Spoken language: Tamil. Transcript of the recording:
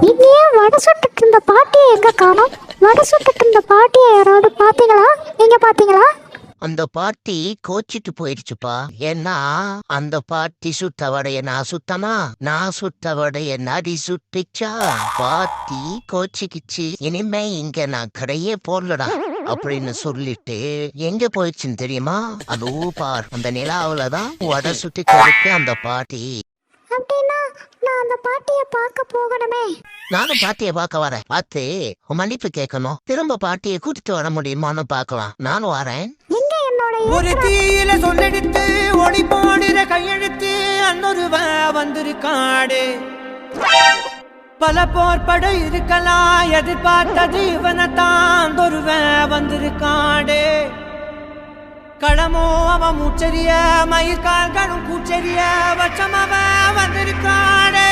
நீங்க ஏன் வடை சுட்டுட்டு இருந்த பாட்டியை எங்க காணோம்? வடை சுட்டுட்டு இருந்த பாட்டியை யாராவது பாத்தீங்களா? நீங்க பாத்தீங்களா? அந்த பாட்டி கோச்சிட்டு போயிடுச்சுப்பா. ஏன்னா அந்த பாட்டி சுட்ட வடைய நான் சுத்தனா, நான் சுட்ட வடைய நடி சுட்டுச்சா. பாட்டி கோச்சிக்கிச்சு. இனிமே இங்க நான் கடையே போடலடா அப்படின்னு சொல்லிட்டு எங்க போயிடுச்சுன்னு தெரியுமா? அதோ பார், அந்த நிலாவுலதான் வடை சுட்டுட்டு இருக்கு அந்த பாட்டி. அப்படின்னா நான் அந்த பாட்டியை பார்க்க போகணுமே. நானும் பாட்டியை பார்க்க வரேன். பார்த்து மன்னிப்பு கேட்கணும். திரும்ப பாட்டியை கூட்டிட்டு வர முடியுமான்னு பார்க்கலாம். நானும் வரேன். எங்க என்னோட ஒரு தீயில சொல்லெடுத்து ஒளி போடுற கையெழுத்து அன்னொருவ வந்திருக்காடு. பல போர்பட இருக்கலாம், எதிர்பார்த்தது இவனைத்தான் ஒருவ வந்திருக்காடு. களமோ அவன் மூச்சரிய, மயிர்கால்களும் பூச்செரிய, வச்சம் அவன் வந்திருக்காடு.